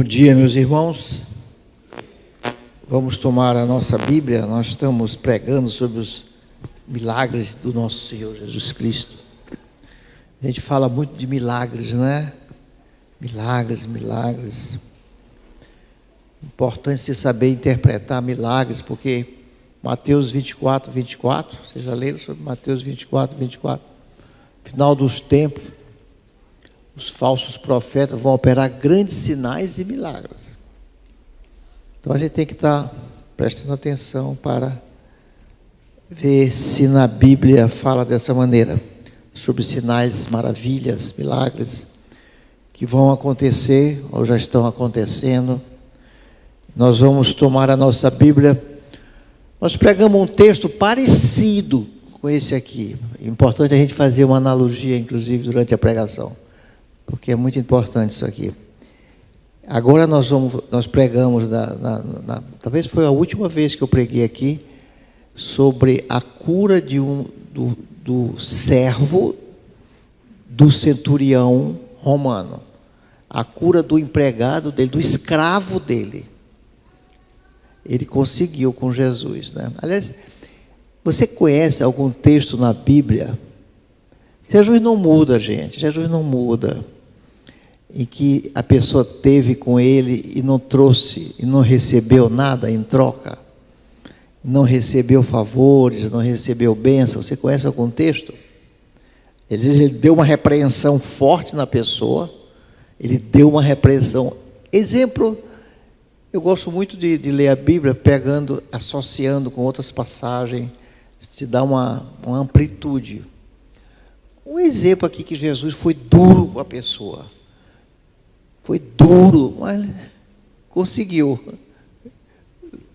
dia, meus irmãos. Vamos tomar a nossa Bíblia. Nós estamos pregando sobre os milagres do nosso Senhor Jesus Cristo. A gente fala muito de milagres, né? Milagres. Importante você saber interpretar milagres, porque Mateus 24, vocês já leram sobre Mateus 24. Final dos tempos, os falsos profetas vão operar grandes sinais e milagres. Então a gente tem que estar prestando atenção para ver se na Bíblia fala dessa maneira, sobre sinais, maravilhas, milagres que vão acontecer ou já estão acontecendo. Nós vamos tomar a nossa Bíblia. Nós pregamos um texto parecido com esse aqui. É importante a gente fazer uma analogia, inclusive, durante a pregação, porque é muito importante isso aqui. Agora nós pregamos, talvez foi a última vez que eu preguei aqui, sobre a cura do servo do centurião romano, a cura do empregado dele, do escravo dele. Ele conseguiu com Jesus, né? Aliás, você conhece algum texto na Bíblia? Jesus não muda, gente. Jesus não muda. Em que a pessoa teve com ele e não trouxe, e não recebeu nada em troca. Não recebeu favores, não recebeu bênção. Você conhece algum texto? Ele deu uma repreensão forte na pessoa. Ele deu uma repreensão. Exemplo, eu gosto muito de ler a Bíblia associando com outras passagens, te dá uma amplitude. Um exemplo aqui que Jesus foi duro com a pessoa. Foi duro, mas conseguiu.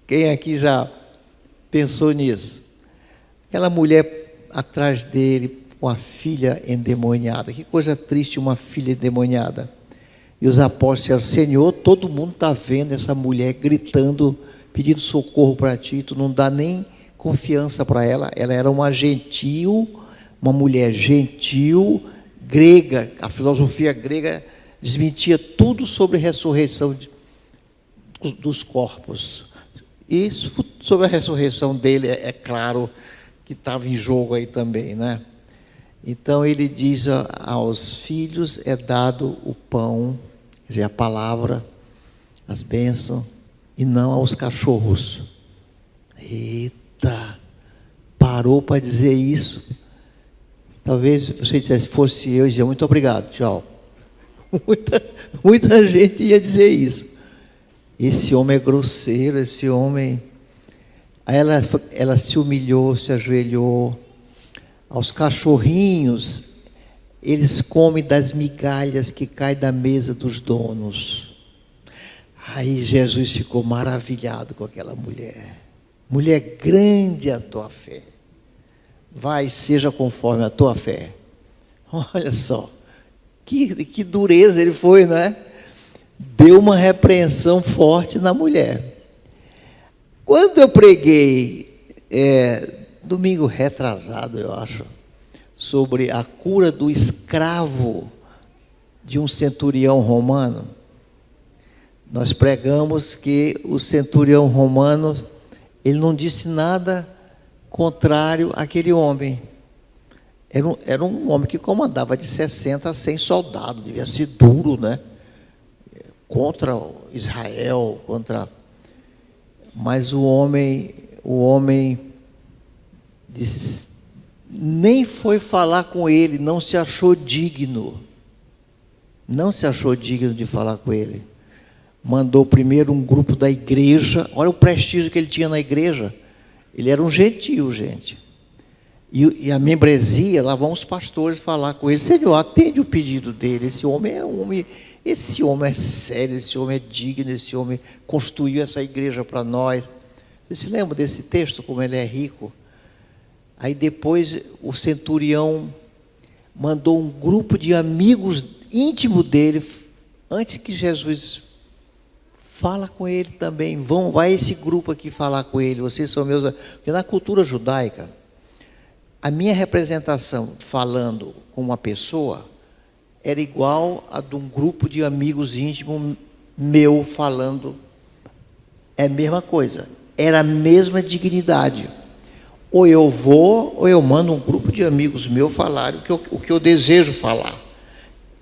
Quem aqui já pensou nisso? Aquela mulher atrás dele, com a filha endemoniada. Que coisa triste, uma filha endemoniada. E os apóstolos disseram: Senhor, todo mundo está vendo essa mulher gritando, pedindo socorro para ti, tu não dá nem confiança para ela. Ela era uma mulher gentil, grega. A filosofia grega desmentia tudo sobre a ressurreição dos corpos. E sobre a ressurreição dele, é claro que estava em jogo aí também, né? Então ele diz: aos filhos é dado o pão, quer dizer, a palavra, as bênçãos, e não aos cachorros. Eita! Parou para dizer isso. Talvez se você dissesse, fosse eu dizia: muito obrigado, tchau. Muita gente ia dizer isso. Esse homem é grosseiro, esse homem. Aí ela se humilhou, se ajoelhou. Aos cachorrinhos, eles comem das migalhas que caem da mesa dos donos. Aí Jesus ficou maravilhado com aquela mulher. Mulher, grande a tua fé. Vai, seja conforme a tua fé. Olha só. Que dureza ele foi, né? Deu uma repreensão forte na mulher. Quando eu preguei, domingo retrasado, eu acho, sobre a cura do escravo de um centurião romano, nós pregamos que o centurião romano, ele não disse nada contrário àquele homem. Era um homem que comandava de 60 a 100 soldados, devia ser duro, né? Contra Israel, mas o homem disse, nem foi falar com ele, não se achou digno de falar com ele. Mandou primeiro um grupo da igreja. Olha o prestígio que ele tinha na igreja. Ele era um gentil, gente. E a membresia, lá vão os pastores falar com ele: Senhor, atende o pedido dele. Esse homem é sério, esse homem é digno, esse homem construiu essa igreja para nós. Você se lembra desse texto, como ele é rico? Aí depois o centurião mandou um grupo de amigos íntimos dele, antes que Jesus fala com ele também. Vai esse grupo aqui falar com ele, vocês são meus. Porque na cultura judaica, a minha representação falando com uma pessoa era igual a de um grupo de amigos íntimos meu falando, é a mesma coisa, era a mesma dignidade. Ou eu vou, ou eu mando um grupo de amigos meus falarem o que eu desejo falar.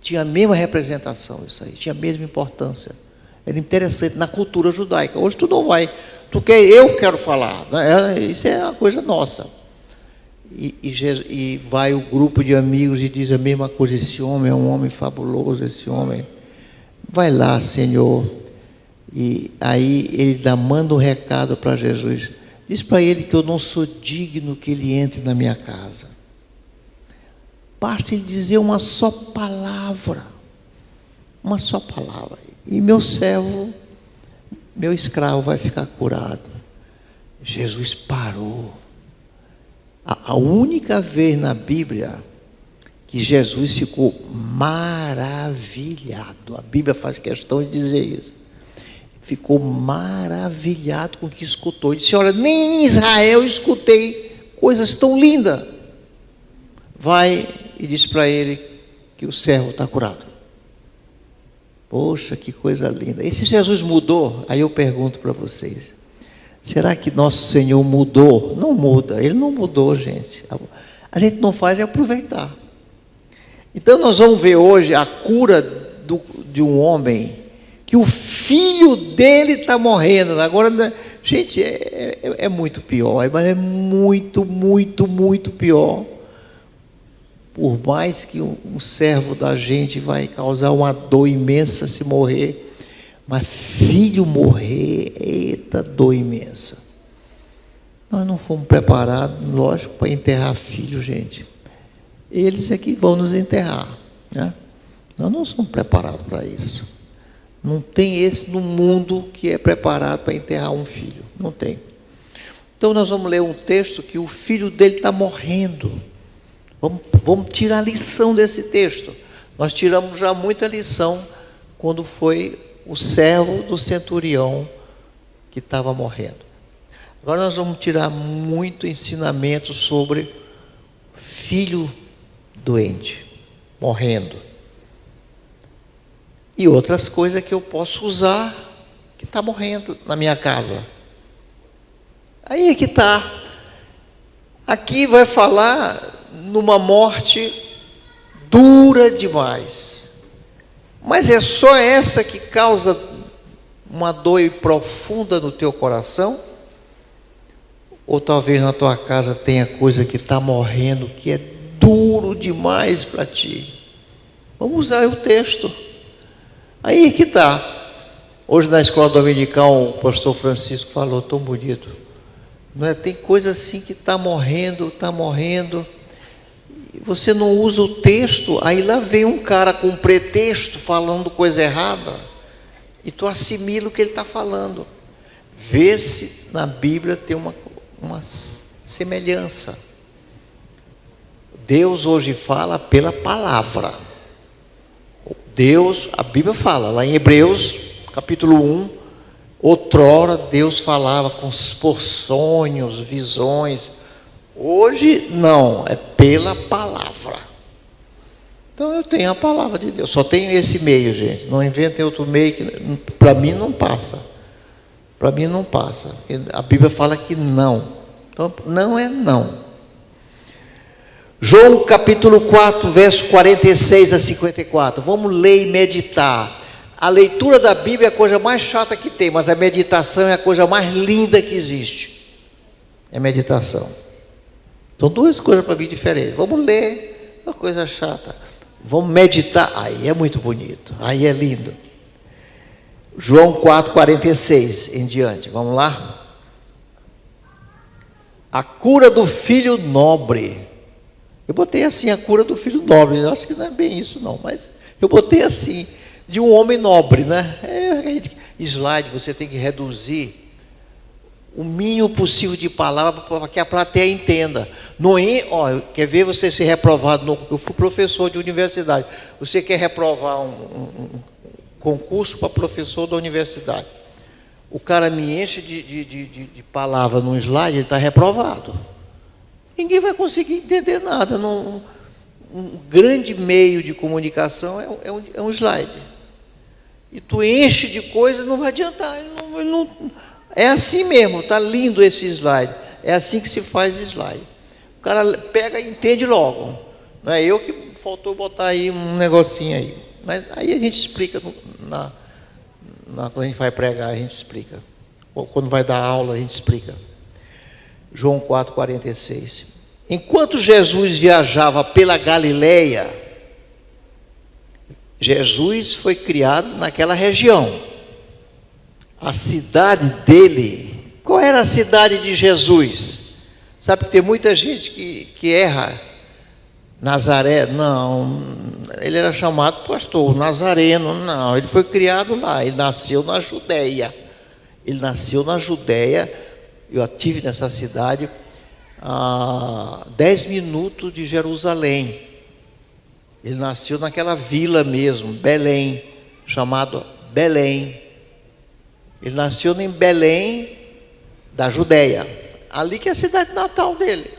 Tinha a mesma representação isso aí, tinha a mesma importância. Era interessante na cultura judaica. Hoje tu não vai, tu quer, eu quero falar, né? Isso é uma coisa nossa. E vai o grupo de amigos e diz a mesma coisa: esse homem é um homem fabuloso, esse homem. Vai lá, Senhor. E aí ele manda um recado para Jesus. Diz para ele que eu não sou digno que ele entre na minha casa. Basta ele dizer uma só palavra. Uma só palavra. E meu servo, meu escravo vai ficar curado. Jesus parou. A única vez na Bíblia que Jesus ficou maravilhado. A Bíblia faz questão de dizer isso. Ficou maravilhado com o que escutou. Ele disse: olha, nem em Israel escutei coisas tão lindas. Vai e diz para ele que o servo está curado. Poxa, que coisa linda. E se Jesus mudou? Aí eu pergunto para vocês: será que nosso Senhor mudou? Não muda, Ele não mudou, gente. A gente não faz é aproveitar. Então nós vamos ver hoje a cura de um homem que o filho dele está morrendo. Agora, gente, é muito pior, mas é muito, muito, muito pior. Por mais que um servo da gente vai causar uma dor imensa se morrer, mas filho morrer, eita, dor imensa. Nós não fomos preparados, lógico, para enterrar filho, gente. Eles é que vão nos enterrar, né? Nós não somos preparados para isso. Não tem esse no mundo que é preparado para enterrar um filho. Não tem. Então nós vamos ler um texto que o filho dele está morrendo. Vamos tirar a lição desse texto. Nós tiramos já muita lição quando foi o servo do centurião que estava morrendo. Agora nós vamos tirar muito ensinamento sobre filho doente, morrendo. E outras coisas que eu posso usar que está morrendo na minha casa. Aí é que está. Aqui vai falar numa morte dura demais. Mas é só essa que causa uma dor profunda no teu coração? Ou talvez na tua casa tenha coisa que está morrendo, que é duro demais para ti. Vamos usar o texto. Aí que está. Hoje na escola dominical o pastor Francisco falou tão bonito. Não é? Tem coisa assim que está morrendo. E você não usa o texto, aí lá vem um cara com pretexto falando coisa errada. E tu assimila o que ele está falando. Vê se na Bíblia tem uma semelhança. Deus hoje fala pela palavra. Deus, a Bíblia fala, lá em Hebreus, capítulo 1, outrora Deus falava por sonhos, visões. Hoje não, é pela palavra. Então eu tenho a palavra de Deus, só tenho esse meio, gente. Não inventem outro meio que para mim não passa. Para mim não passa. A Bíblia fala que não. Então não é não. João capítulo 4, verso 46 a 54. Vamos ler e meditar. A leitura da Bíblia é a coisa mais chata que tem, mas a meditação é a coisa mais linda que existe. É meditação. São duas coisas para mim diferentes. Vamos ler, uma coisa chata. Vamos meditar, aí é muito bonito, aí é lindo. João 4, 46 em diante, vamos lá? A cura do filho nobre. Eu botei assim, a cura do filho nobre. Eu acho que não é bem isso não, mas eu botei assim, de um homem nobre, né? Slide, você tem que reduzir o mínimo possível de palavras para que a plateia entenda. Não é, quer ver você ser reprovado? Eu fui professor de universidade. Você quer reprovar um concurso para professor da universidade? O cara me enche de palavras num slide, ele está reprovado. Ninguém vai conseguir entender nada. Um grande meio de comunicação é um slide. e tu enche de coisa, não vai adiantar. É assim mesmo, está lindo esse slide. É assim que se faz slide. O cara pega e entende logo. Não é eu que faltou botar aí um negocinho aí. Mas aí a gente explica, quando a gente vai pregar, a gente explica. Ou quando vai dar aula, a gente explica. João 4,46. Enquanto Jesus viajava pela Galileia, Jesus foi criado naquela região. A cidade dele, qual era a cidade de Jesus? Sabe que tem muita gente que erra. Nazaré, não, ele era chamado pastor, Nazareno, não, ele foi criado lá, ele nasceu na Judéia. Eu estive nessa cidade a 10 minutos de Jerusalém. Ele nasceu naquela vila mesmo, Belém, chamado Belém. Ele nasceu em Belém, da Judéia, ali que é a cidade natal dele.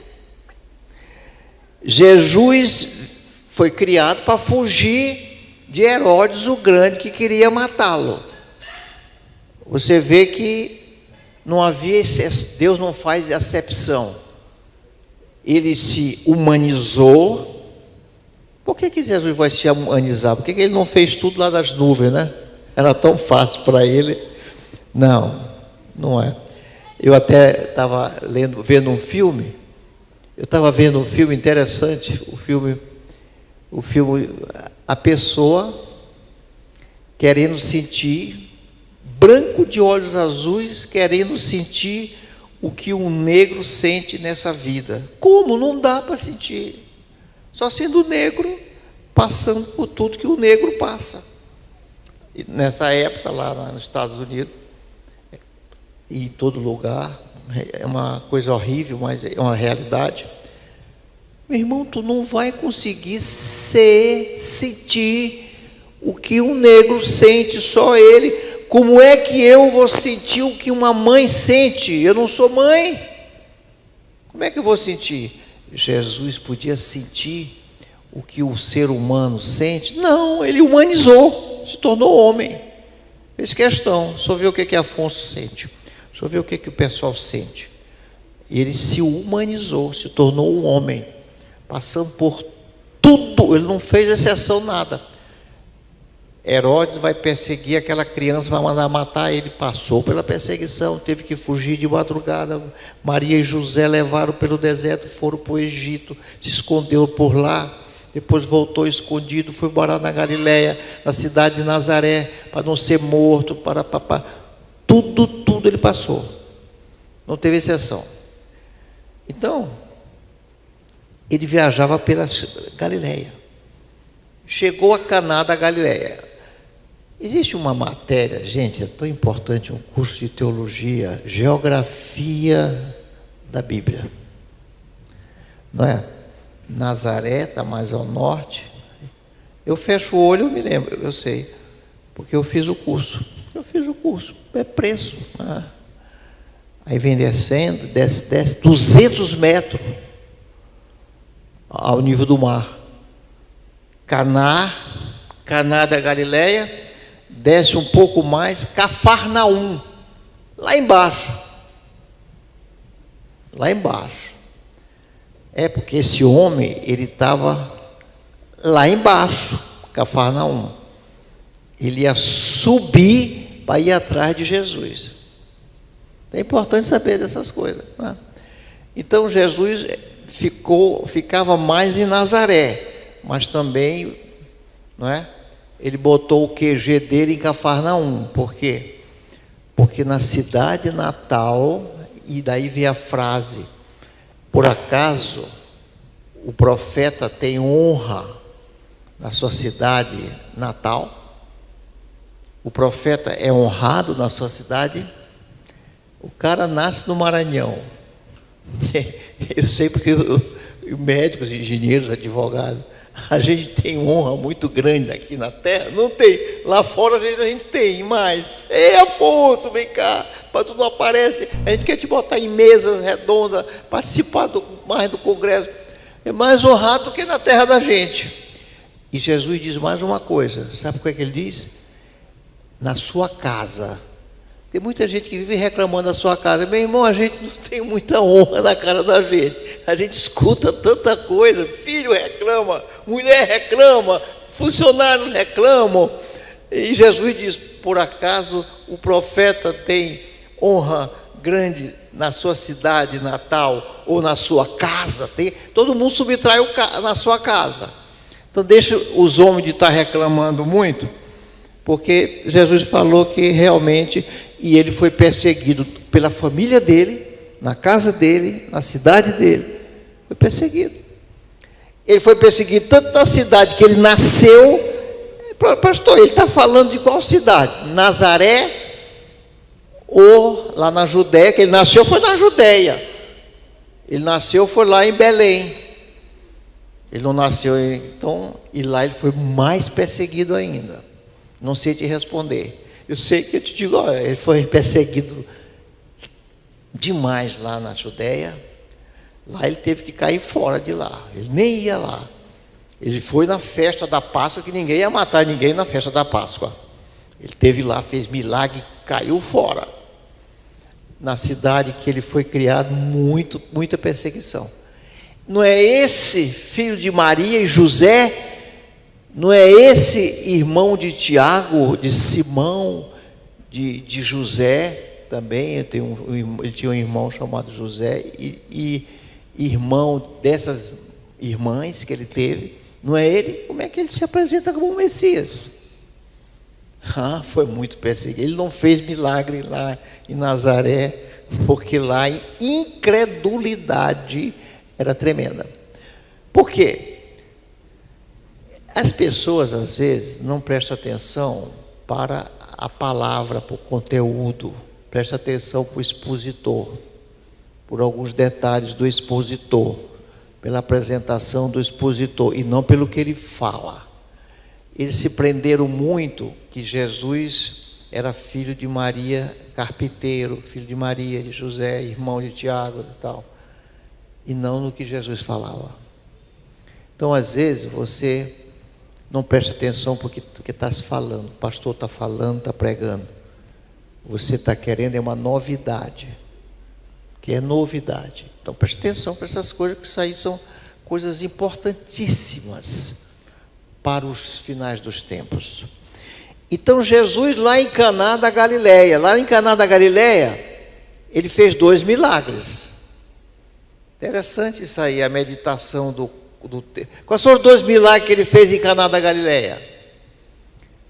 Jesus foi criado para fugir de Herodes o Grande, que queria matá-lo. Você vê que não havia, Deus não faz acepção. Ele se humanizou. Por que Jesus vai se humanizar? Por que ele não fez tudo lá das nuvens, né? Era tão fácil para ele. Não é. Eu até estava vendo um filme. Eu estava vendo um filme interessante. O filme, a pessoa querendo sentir, branco de olhos azuis, querendo sentir o que um negro sente nessa vida. Como? Não dá para sentir. Só sendo negro, passando por tudo que o negro passa. E nessa época, lá nos Estados Unidos, e em todo lugar, é uma coisa horrível, mas é uma realidade. Meu irmão, tu não vai conseguir sentir o que um negro sente, só ele. Como é que eu vou sentir o que uma mãe sente? Eu não sou mãe. Como é que eu vou sentir? Jesus podia sentir o que o ser humano sente? Não, ele humanizou, se tornou homem. Fez questão, só ver o que Afonso sente, só ver o que o pessoal sente. E ele se humanizou, se tornou um homem, passando por tudo, ele não fez exceção nada. Herodes vai perseguir aquela criança, vai mandar matar, ele passou pela perseguição, teve que fugir de madrugada. Maria e José levaram pelo deserto, foram para o Egito, se escondeu por lá, depois voltou escondido, foi morar na Galileia, na cidade de Nazaré, para não ser morto, tudo ele passou, não teve exceção. Então, ele viajava pela Galileia, chegou a Caná da Galileia. Existe uma matéria, gente, é tão importante, um curso de teologia, geografia da Bíblia, não é? Nazaré está mais ao norte. Eu fecho o olho, eu me lembro, eu sei, porque eu fiz o curso, é preço. Aí vem descendo, desce 200 metros ao nível do mar. Caná da Galileia, desce um pouco mais, Cafarnaum, lá embaixo. É porque esse homem, ele estava lá embaixo, Cafarnaum. Ele ia subir para ir atrás de Jesus. É importante saber dessas coisas, né? Então Jesus ficava mais em Nazaré, mas também, não é? Ele botou o QG dele em Cafarnaum. Por quê? Porque na cidade natal, e daí vem a frase, por acaso o profeta tem honra na sua cidade natal? O profeta é honrado na sua cidade? O cara nasce no Maranhão. Eu sei porque médicos, engenheiros, advogados, a gente tem honra muito grande aqui na terra. Não tem, lá fora a gente tem, mas Afonso, vem cá, para tu não aparece, a gente quer te botar em mesas redondas, participar mais do congresso. É mais honrado do que na terra da gente. E Jesus diz mais uma coisa, sabe o que é que ele diz? na sua casa. Tem muita gente que vive reclamando da sua casa. Meu irmão, a gente não tem muita honra na cara da gente. A gente escuta tanta coisa. Filho reclama, mulher reclama, funcionários reclamam. E Jesus diz: por acaso o profeta tem honra grande na sua cidade natal ou na sua casa? Todo mundo subtrai na sua casa. Então deixa os homens de estar reclamando muito, porque Jesus falou que realmente, e ele foi perseguido pela família dele, na casa dele, na cidade dele, foi perseguido. Ele foi perseguido tanto na cidade que ele nasceu. Pastor, ele está falando de qual cidade? Nazaré ou lá na Judéia? Que ele nasceu foi na Judéia. Ele nasceu foi lá em Belém. Ele não nasceu então, e lá ele foi mais perseguido ainda. Não sei te responder. Eu sei que eu te digo, olha, ele foi perseguido demais lá na Judéia. Lá ele teve que cair fora de lá. Ele nem ia lá. Ele foi na festa da Páscoa, que ninguém ia matar ninguém na festa da Páscoa. Ele esteve lá, fez milagre, caiu fora. Na cidade que ele foi criado, muita perseguição. Não é esse filho de Maria e José? Não é esse irmão de Tiago, de Simão, de José também? Ele tinha um irmão chamado José, e irmão dessas irmãs que ele teve. Não é ele? Como é que ele se apresenta como um Messias? Foi muito perseguido. Ele não fez milagre lá em Nazaré, porque lá a incredulidade era tremenda. Por quê? As pessoas às vezes não prestam atenção para a palavra, para o conteúdo. Presta atenção para o expositor, por alguns detalhes do expositor, pela apresentação do expositor, e não pelo que ele fala. Eles se prenderam muito que Jesus era filho de Maria, carpinteiro, filho de Maria, de José, irmão de Tiago e tal, e não no que Jesus falava. Então, às vezes, você não presta atenção porque está se falando, o pastor está falando, está pregando. Você está querendo uma novidade, que é novidade. Então preste atenção para essas coisas, que isso aí são coisas importantíssimas para os finais dos tempos. Então Jesus lá em Caná da Galileia, ele fez 2 milagres. Interessante isso aí, a meditação do texto. Quais foram os 2 milagres que ele fez em Caná da Galileia?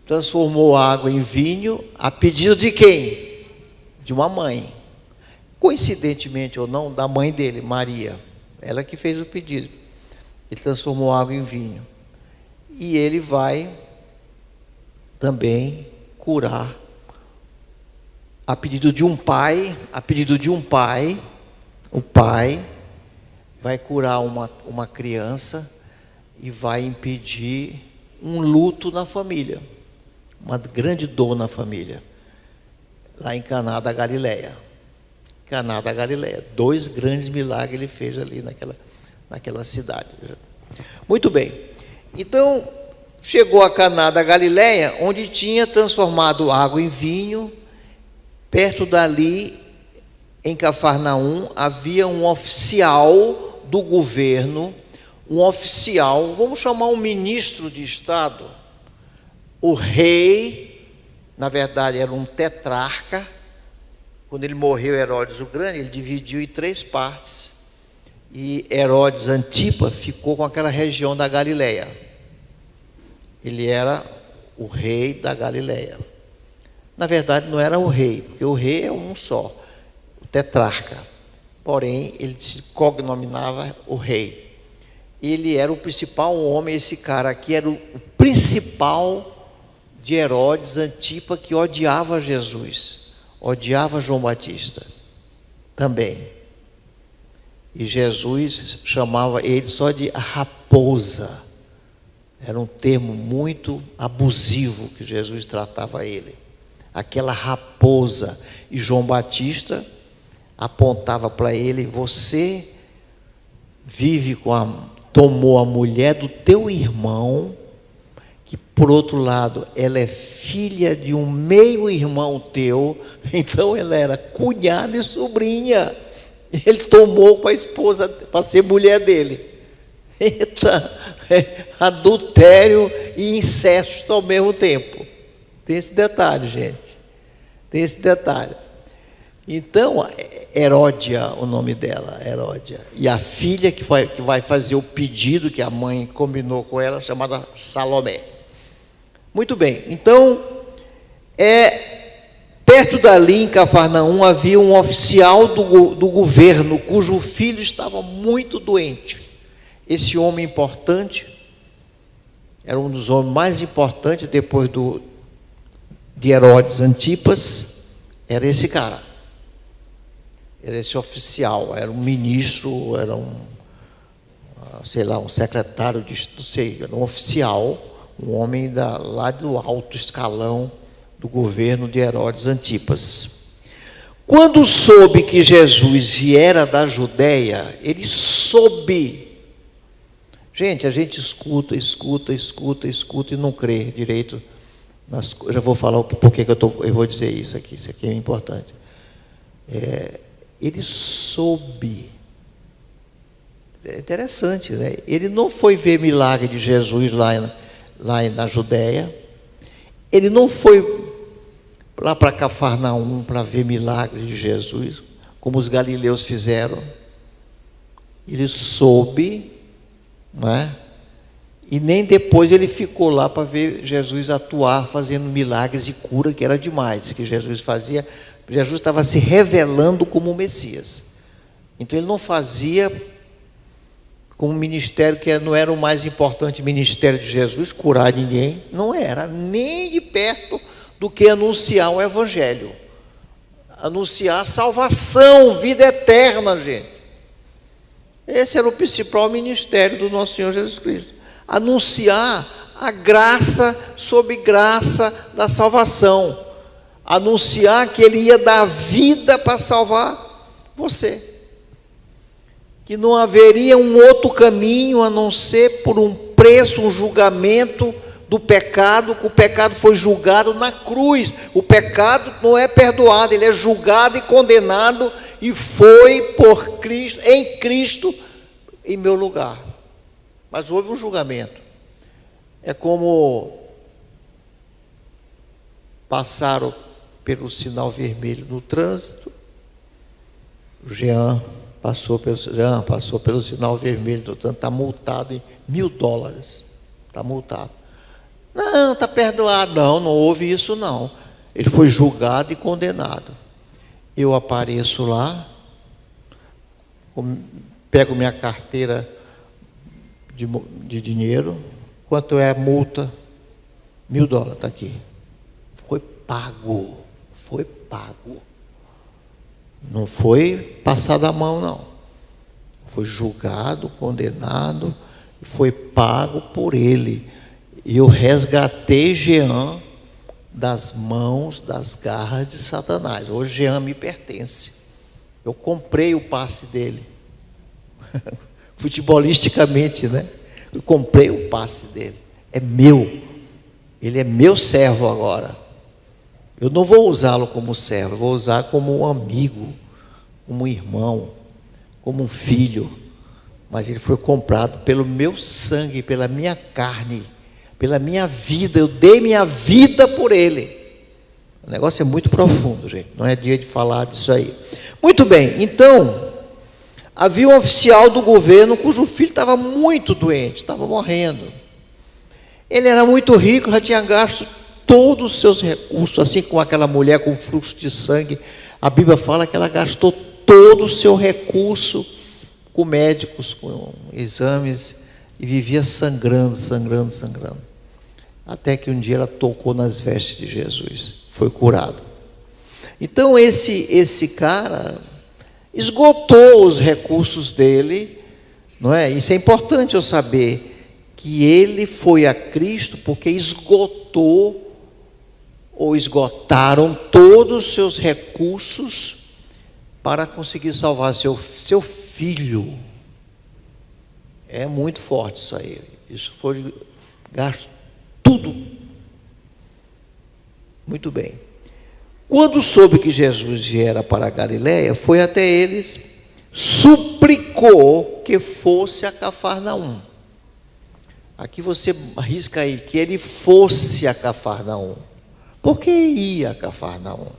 Transformou água em vinho, a pedido de quem? De uma mãe. Coincidentemente ou não, da mãe dele, Maria. Ela que fez o pedido. Ele transformou água em vinho. E ele vai também curar, a pedido de um pai, o pai vai curar uma criança e vai impedir um luto na família, uma grande dor na família, lá em Caná da Galileia. 2 grandes milagres ele fez ali naquela cidade. Muito bem. Então, chegou a Caná da Galileia, onde tinha transformado água em vinho. Perto dali, em Cafarnaum, havia um oficial do governo, vamos chamar um ministro de Estado. O rei, na verdade, era um tetrarca. Quando ele morreu, Herodes o Grande, ele dividiu em 3 partes. E Herodes Antipa ficou com aquela região da Galileia. Ele era o rei da Galileia. Na verdade, não era o rei, porque o rei é um só, o tetrarca. Porém, ele se cognominava o rei. Ele era o principal homem, esse cara aqui era o principal de Herodes Antipa, que odiava Jesus. Odiava João Batista também. E Jesus chamava ele só de raposa. Era um termo muito abusivo que Jesus tratava ele. Aquela raposa. E João Batista apontava para ele: você tomou a mulher do teu irmão, que, por outro lado, ela é filha de um meio-irmão teu, então ela era cunhada e sobrinha. Ele tomou para a esposa, para ser mulher dele. Eita, adultério e incesto ao mesmo tempo. Tem esse detalhe, gente. Tem esse detalhe. Então, Heródia, o nome dela, Heródia. E a filha que vai fazer o pedido que a mãe combinou com ela, chamada Salomé. Muito bem, então, perto dali, em Cafarnaum, havia um oficial do governo, cujo filho estava muito doente. Esse homem importante, era um dos homens mais importantes, depois de Herodes Antipas, era esse cara. Era esse oficial, era um ministro, era um secretário não sei, era um oficial, um homem lá do alto escalão do governo de Herodes Antipas. Quando soube que Jesus viera da Judéia, ele soube. Gente, a gente escuta e não crê direito. Eu já vou falar por que eu vou dizer isso aqui é importante. Ele soube. É interessante, né? Ele não foi ver milagre de Jesus lá na Judéia. Ele não foi lá para Cafarnaum para ver milagres de Jesus, como os galileus fizeram. Ele soube, não é? E nem depois ele ficou lá para ver Jesus atuar, fazendo milagres e cura, que era demais, que Jesus fazia. Jesus estava se revelando como o Messias. Então ele não fazia como um ministério que não era o mais importante ministério de Jesus, curar ninguém. Não era nem de perto do que anunciar o Evangelho. Anunciar salvação, vida eterna, gente. Esse era o principal ministério do nosso Senhor Jesus Cristo. Anunciar a graça sobre graça da salvação. Anunciar que Ele ia dar vida para salvar você. Que não haveria um outro caminho a não ser por um preço, um julgamento do pecado, que o pecado foi julgado na cruz. O pecado não é perdoado, ele é julgado e condenado, e foi por Cristo, em meu lugar. Mas houve um julgamento. É como passaram pelo sinal vermelho no trânsito. O Jean passou pelo sinal vermelho do trânsito, está multado em $1.000. Está multado. Não, está perdoado. Não houve isso não. Ele foi julgado e condenado. Eu apareço lá, pego minha carteira de dinheiro. Quanto é a multa? $1.000, está aqui. Foi pago. Não foi passado a mão, não. Foi julgado, condenado, foi pago por ele. E eu resgatei Jean das mãos, das garras de Satanás. Hoje Jean me pertence. Eu comprei o passe dele. Futebolisticamente, né? Eu comprei o passe dele. É meu. Ele é meu servo agora. Eu não vou usá-lo como servo, eu vou usar como um amigo, como um irmão, como um filho. Mas ele foi comprado pelo meu sangue, pela minha carne, pela minha vida. Eu dei minha vida por ele. O negócio é muito profundo, gente. Não é dia de falar disso aí. Muito bem, então, havia um oficial do governo cujo filho estava muito doente, estava morrendo. Ele era muito rico, já tinha gasto todos os seus recursos, assim como aquela mulher com fluxo de sangue. A Bíblia fala que ela gastou todo o seu recurso com médicos, com exames, e vivia sangrando. Até que um dia ela tocou nas vestes de Jesus, foi curado. Então esse cara esgotou os recursos dele, não é? Isso é importante eu saber, que ele foi a Cristo porque esgotou ou esgotaram todos os seus recursos para conseguir salvar seu filho. É muito forte isso aí. Isso foi gasto tudo. Muito bem. Quando soube que Jesus viera para a Galiléia, foi até eles, suplicou que fosse a Cafarnaum. Aqui você risca aí, que ele fosse a Cafarnaum. Por que ia a Cafarnaum?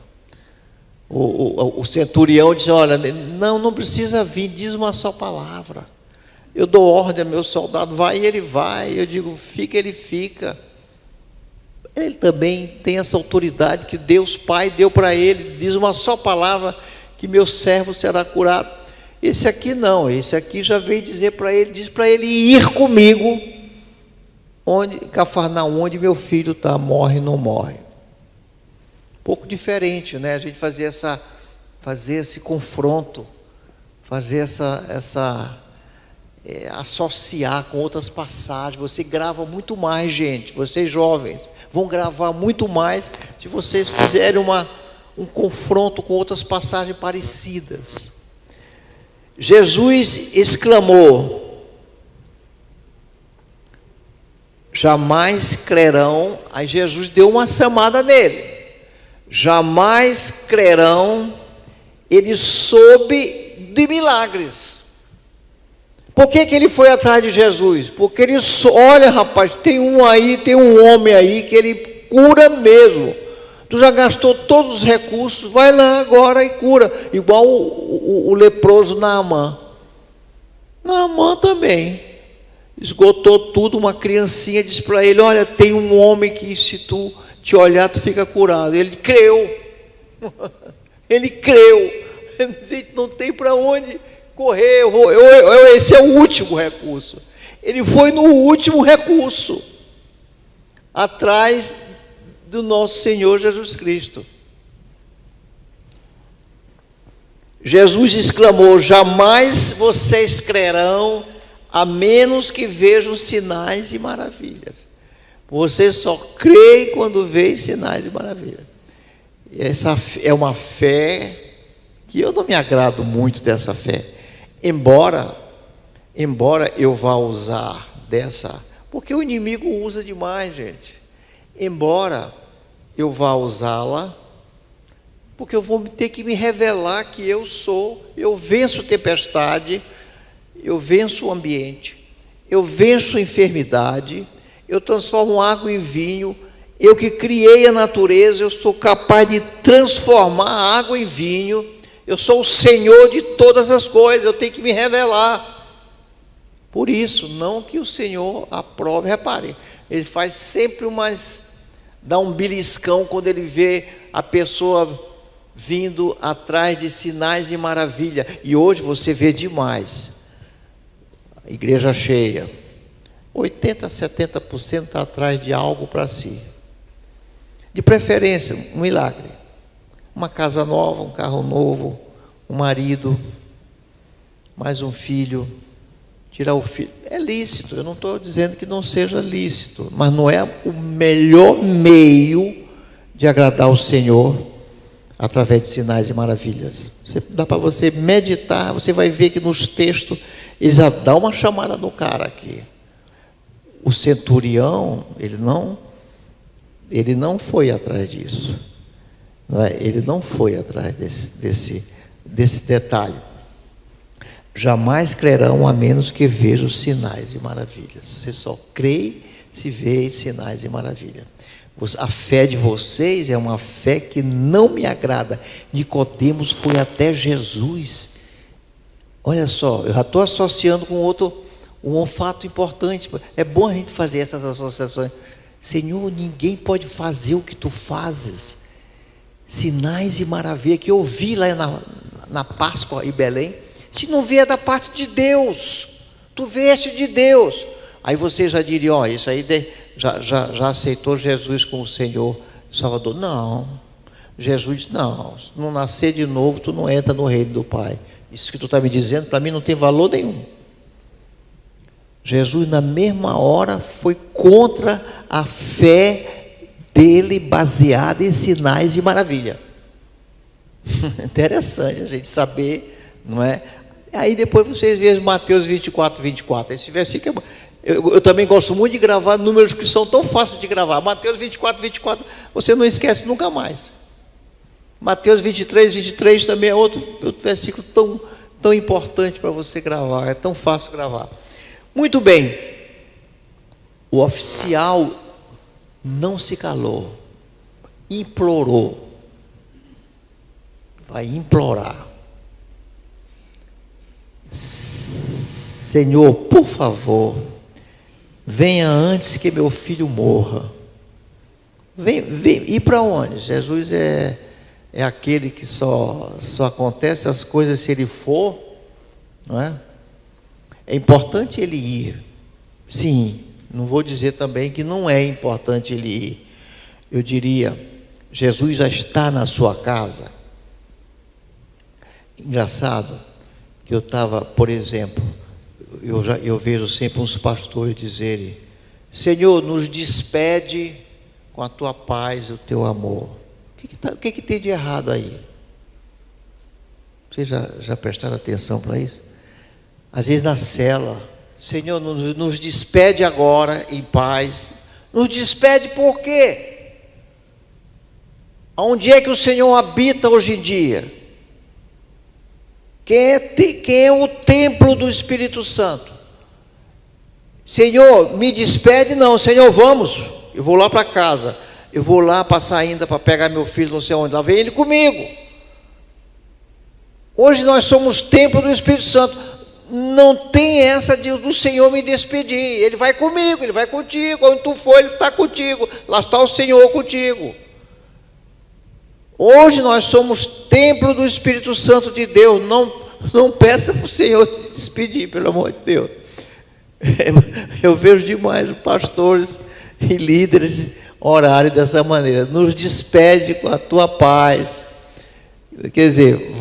O centurião disse, olha, não precisa vir, diz uma só palavra. Eu dou ordem ao meu soldado, vai e ele vai. Eu digo, fica, ele fica. Ele também tem essa autoridade que Deus Pai deu para ele. Diz uma só palavra que meu servo será curado. Esse aqui não, esse aqui já veio dizer para ele, diz para ele ir comigo, onde Cafarnaum, onde meu filho está, morre ou não morre. Um pouco diferente, né? A gente fazer esse confronto, fazer associar com outras passagens. Você grava muito mais, gente. Vocês jovens vão gravar muito mais se vocês fizerem um confronto com outras passagens parecidas. Jesus exclamou, jamais crerão. Aí Jesus deu uma chamada nele, jamais crerão. Ele soube de milagres. Por que ele foi atrás de Jesus? Porque ele, olha rapaz, tem um homem aí que ele cura mesmo. Tu já gastou todos os recursos, vai lá agora e cura. Igual o leproso Naamã. Naamã também esgotou tudo. Uma criancinha disse para ele, olha, tem um homem que se tu te olhar, tu fica curado. Ele creu. Ele creu. Não tem para onde correr. Esse é o último recurso. Ele foi no último recurso, atrás do nosso Senhor Jesus Cristo. Jesus exclamou, jamais vocês crerão, a menos que vejam sinais e maravilhas. Vocês só creem quando veem sinais e maravilhas. Essa é uma fé que eu não me agrado muito dessa fé. Embora eu vá usar dessa, porque o inimigo usa demais, gente. Embora eu vá usá-la, porque eu vou ter que me revelar que eu venço tempestade, eu venço o ambiente, eu venço a enfermidade, eu transformo água em vinho, eu que criei a natureza, eu sou capaz de transformar a água em vinho, eu sou o Senhor de todas as coisas, eu tenho que me revelar. Por isso, não que o Senhor aprove, repare, ele faz sempre dá um beliscão quando ele vê a pessoa vindo atrás de sinais e maravilha. E hoje você vê demais. Igreja cheia, 80%, 70% está atrás de algo para si. De preferência, um milagre. Uma casa nova, um carro novo, um marido, mais um filho. Tirar o filho, é lícito, eu não estou dizendo que não seja lícito, mas não é o melhor meio de agradar o Senhor através de sinais e maravilhas. Dá para você meditar, você vai ver que nos textos, ele já dá uma chamada no cara aqui. O centurião, ele não foi atrás disso, não é? Ele não foi atrás desse detalhe. Jamais crerão a menos que vejam sinais e maravilhas. Você só crê se vê sinais e maravilhas. A fé de vocês é uma fé que não me agrada. Nicodemos foi até Jesus. Olha só, eu já estou associando com um fato importante. É bom a gente fazer essas associações. Senhor, ninguém pode fazer o que tu fazes. Sinais e maravilhas que eu vi lá na Páscoa em Belém. Se não vier da parte de Deus, tu vieste de Deus. Aí você já diria, ó, isso aí já aceitou Jesus como Senhor Salvador. Não, Jesus disse, não, se não nascer de novo, tu não entra no reino do Pai. Isso que tu está me dizendo, para mim não tem valor nenhum. Jesus na mesma hora foi contra a fé dele baseada em sinais e maravilha. Interessante a gente saber, não é? Aí depois vocês veem Mateus 24, 24. Esse versículo Eu também gosto muito de gravar números que são tão fáceis de gravar. Mateus 24, 24, você não esquece nunca mais. Mateus 23, 23 também é outro versículo tão importante para você gravar. É tão fácil gravar. Muito bem. O oficial não se calou. Implorou. Vai implorar. Senhor, por favor, venha antes que meu filho morra. Vem, e para onde? Jesus é aquele que só acontece as coisas se ele for, não é? É importante ele ir. Sim, não vou dizer também que não é importante ele ir. Eu diria, Jesus já está na sua casa. Engraçado que eu estava, por exemplo, eu vejo sempre uns pastores dizerem: Senhor, nos despede com a tua paz e o teu amor. O que tem de errado aí? Vocês já prestaram atenção para isso? Às vezes na cela, Senhor, nos despede agora em paz. Nos despede por quê? Onde é que o Senhor habita hoje em dia? Quem é o templo do Espírito Santo? Senhor, me despede? Não, Senhor, vamos. Eu vou lá para casa. Eu vou lá passar ainda para pegar meu filho, não sei onde. Lá vem ele comigo. Hoje nós somos templo do Espírito Santo. Não tem essa do Senhor me despedir. Ele vai comigo, ele vai contigo. Onde tu for, ele está contigo. Lá está o Senhor contigo. Hoje nós somos templo do Espírito Santo de Deus. Não peça para o Senhor te despedir, pelo amor de Deus. Eu vejo demais pastores e líderes orarem dessa maneira. Nos despede com a tua paz. Quer dizer,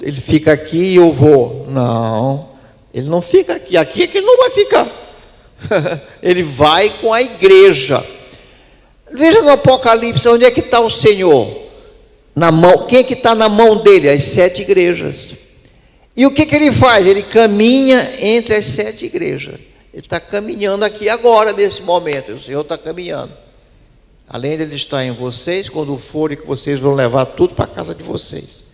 ele fica aqui e eu vou. Não, ele não fica aqui. Aqui é que ele não vai ficar. Ele vai com a igreja. Veja no Apocalipse, onde é que está o Senhor? Na mão, quem é que está na mão dele? As 7 igrejas. E o que ele faz? Ele caminha entre as 7 igrejas. Ele está caminhando aqui agora, nesse momento. O Senhor está caminhando. Além de ele estar em vocês, quando forem que vocês vão levar tudo para a casa de vocês.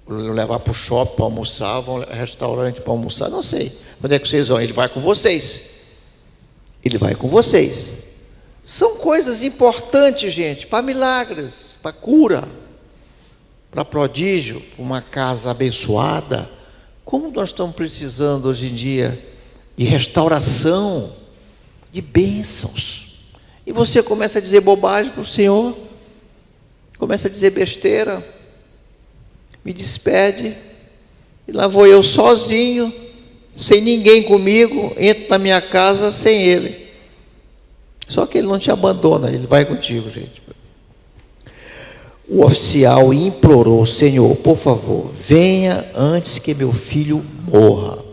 Vão levar para o shopping para almoçar, vão ao restaurante para almoçar, não sei. Onde é que vocês vão? Ele vai com vocês. Ele vai com vocês. São coisas importantes, gente, para milagres, para cura, para prodígio, para uma casa abençoada. Como nós estamos precisando hoje em dia de restauração, de bênçãos. E você começa a dizer bobagem para o Senhor, começa a dizer besteira, me despede, e lá vou eu sozinho, sem ninguém comigo, entro na minha casa sem Ele. Só que Ele não te abandona, Ele vai contigo, gente. O oficial implorou: Senhor, por favor, venha antes que meu filho morra.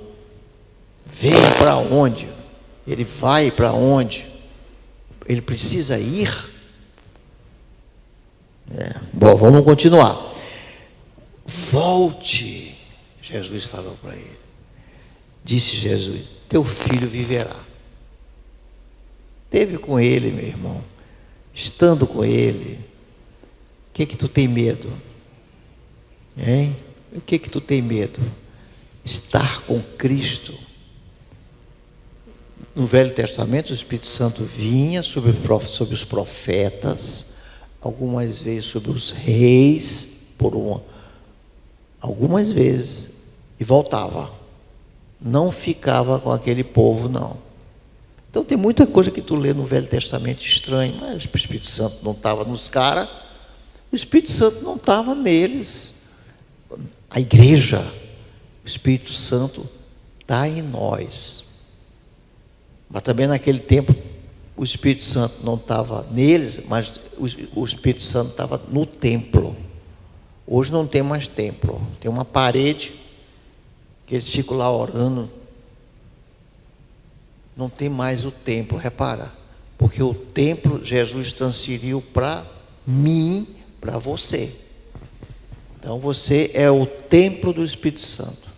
Venha para onde? Ele vai para onde? Ele precisa ir? Bom, vamos continuar. Volte, Jesus falou para ele. Disse Jesus: teu filho viverá. Esteve com ele, meu irmão. Estando com ele, o que tu tem medo? Hein? O que tu tem medo? Estar com Cristo. No Velho Testamento, o Espírito Santo vinha sobre os profetas, algumas vezes sobre os reis, algumas vezes, e voltava. Não ficava com aquele povo, não. Então tem muita coisa que tu lê no Velho Testamento estranho, mas o Espírito Santo não estava nos caras, o Espírito Santo não estava neles. A igreja, o Espírito Santo está em nós. Mas também naquele tempo o Espírito Santo não estava neles, mas o Espírito Santo estava no templo. Hoje não tem mais templo, tem uma parede que eles ficam lá orando. Não tem mais o templo, repara, porque o templo Jesus transferiu para mim, para você. Então você é o templo do Espírito Santo.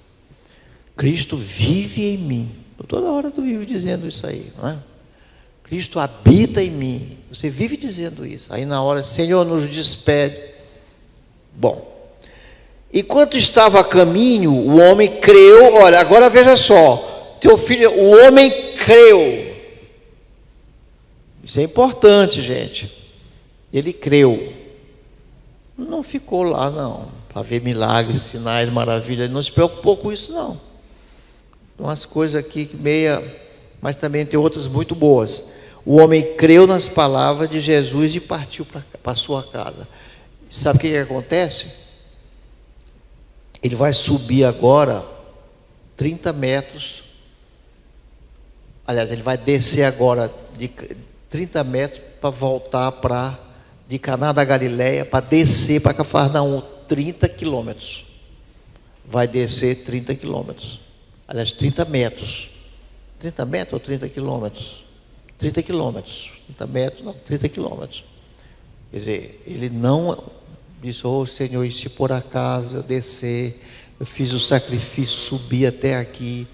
Cristo vive em mim. Toda hora tu vive dizendo isso aí, não é? Cristo habita em mim. Você vive dizendo isso. Aí na hora, Senhor, nos despede. Bom, enquanto estava a caminho, o homem creu. Olha, agora veja só. Teu filho, o homem creu. Isso é importante, gente. Ele creu. Não ficou lá, não, para ver milagres, sinais, maravilhas. Ele não se preocupou com isso, não. Tem umas coisas aqui meia, mas também tem outras muito boas. O homem creu nas palavras de Jesus e partiu para a sua casa. Sabe o que acontece? Ele vai subir agora 30 metros. Aliás, ele vai descer agora de 30 metros para voltar de Caná da Galileia, para descer para Cafarnaum, 30 quilômetros. Vai descer 30 quilômetros. Aliás, 30 metros. 30 metros ou 30 quilômetros? 30 quilômetros. 30 metros, não, 30 quilômetros. Quer dizer, ele não disse, oh Senhor, e se por acaso eu descer, eu fiz o sacrifício, subi até aqui,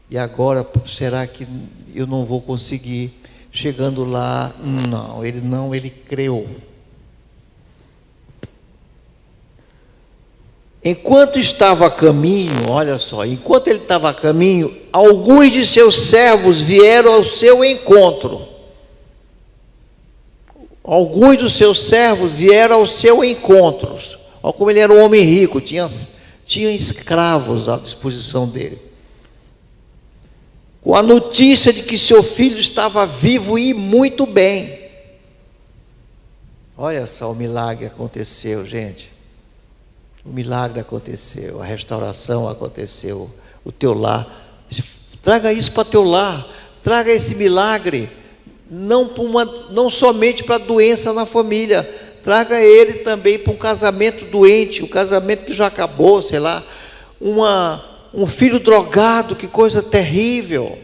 e agora será que eu não vou conseguir? Chegando lá, não, ele creu. Enquanto estava a caminho, olha só, enquanto ele estava a caminho, alguns de seus servos vieram ao seu encontro. Alguns dos seus servos vieram ao seu encontro. Olha como ele era um homem rico, tinha escravos à disposição dele. Com a notícia de que seu filho estava vivo e muito bem. Olha só, o milagre aconteceu, gente. O milagre aconteceu, a restauração aconteceu, o teu lar. Traga isso para teu lar, traga esse milagre, não somente para a doença na família, traga ele também para um casamento doente, um casamento que já acabou, sei lá, um filho drogado, que coisa terrível,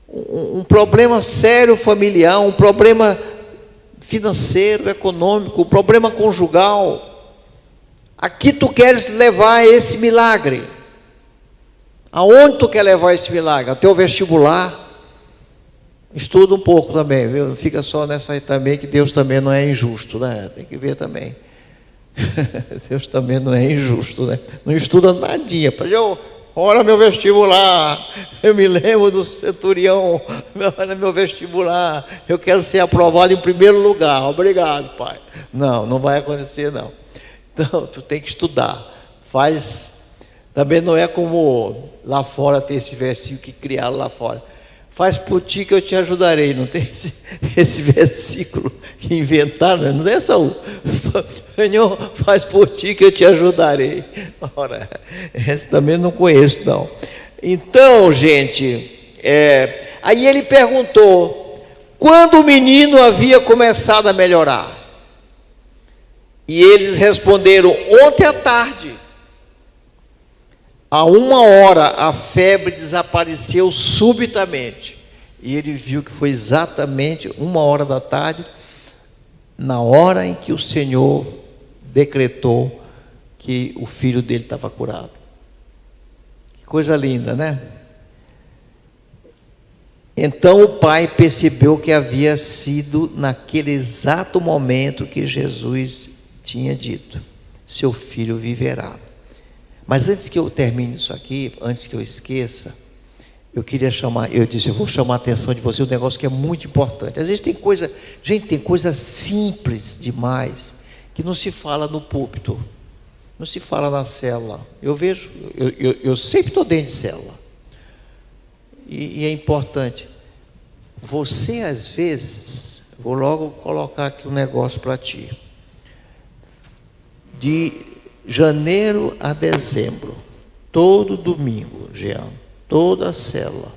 um problema sério familiar, um problema financeiro, econômico, um problema conjugal. Aqui tu queres levar esse milagre. Aonde tu quer levar esse milagre? Ao teu vestibular? Estuda um pouco também, viu? Não fica só nessa aí também, que Deus também não é injusto, né? Tem que ver também. Deus também não é injusto, né? Não estuda nadinha. Olha meu vestibular, eu me lembro do centurião, olha meu vestibular, eu quero ser aprovado em primeiro lugar, obrigado, pai. Não vai acontecer, não. Então, tu tem que estudar. Também não é como lá fora tem esse versículo que criaram lá fora. Faz por ti que eu te ajudarei. Não tem esse versículo que inventaram, não é, Saul? Senhor, faz por ti que eu te ajudarei. Ora, esse também não conheço, não. Então, gente, aí ele perguntou, quando o menino havia começado a melhorar? E eles responderam, ontem à tarde. A 1h a febre desapareceu subitamente. E ele viu que foi exatamente 1h da tarde, na hora em que o Senhor decretou que o filho dele estava curado. Que coisa linda, né? Então o pai percebeu que havia sido naquele exato momento que Jesus tinha dito, seu filho viverá. Mas antes que eu termine isso aqui, antes que eu esqueça, eu vou chamar a atenção de você, um negócio que é muito importante. Às vezes tem coisa simples demais, que não se fala no púlpito, não se fala na célula. Eu sempre estou dentro de célula, e é importante. Você às vezes, vou logo colocar aqui um negócio para ti, de janeiro a dezembro, todo domingo, Jean, toda a célula,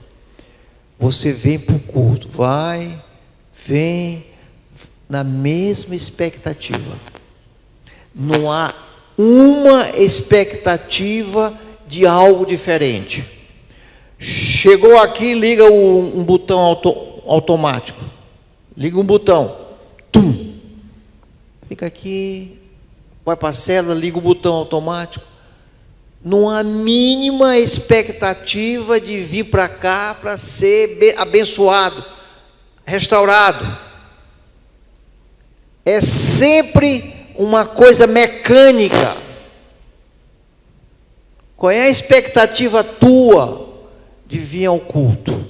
você vem para o culto, vem na mesma expectativa, não há uma expectativa de algo diferente. Chegou aqui, liga um botão automático, liga um botão, fica aqui, vai para a célula, liga o botão automático, não há mínima expectativa de vir para cá para ser abençoado, restaurado. É sempre uma coisa mecânica. Qual é a expectativa tua de vir ao culto?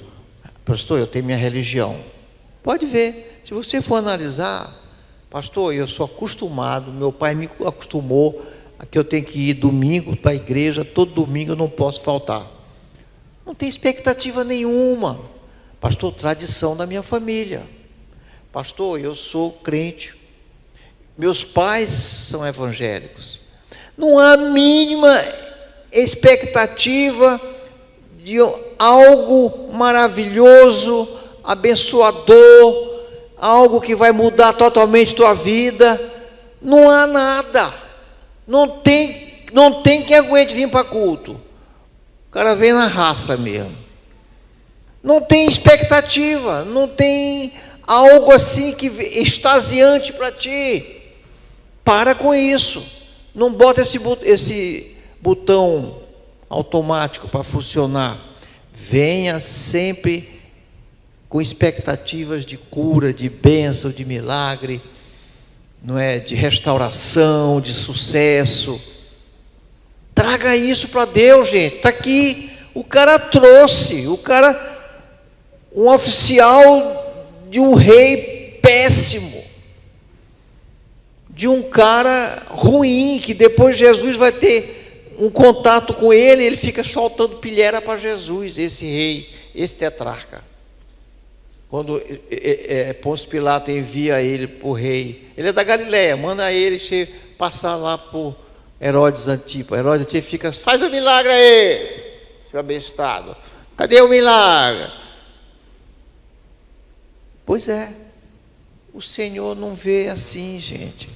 Pastor, eu tenho minha religião. Pode ver, se você for analisar, pastor, eu sou acostumado, meu pai me acostumou a que eu tenho que ir domingo para a igreja, todo domingo eu não posso faltar. Não tem expectativa nenhuma. Pastor, tradição da minha família. Pastor, eu sou crente. Meus pais são evangélicos. Não há mínima expectativa de algo maravilhoso, abençoador, algo que vai mudar totalmente tua vida. Não há nada. Não tem quem aguente vir para culto. O cara vem na raça mesmo. Não tem expectativa, não tem algo assim que extasiante para ti. Para com isso. Não bota esse botão automático para funcionar. Venha sempre com expectativas de cura, de bênção, de milagre, não é? De restauração, de sucesso. Traga isso para Deus, gente. Está aqui, o cara trouxe, um oficial de um rei péssimo, de um cara ruim, que depois Jesus vai ter um contato com ele, ele fica soltando pilhera para Jesus, esse rei, esse tetrarca. Quando Pôncio Pilato envia ele para o rei, ele é da Galileia, manda ele passar lá por Herodes Antipas. Herodes Antipas fica, faz o milagre aí, seu abestado, cadê o milagre? Pois é, o Senhor não vê assim, gente.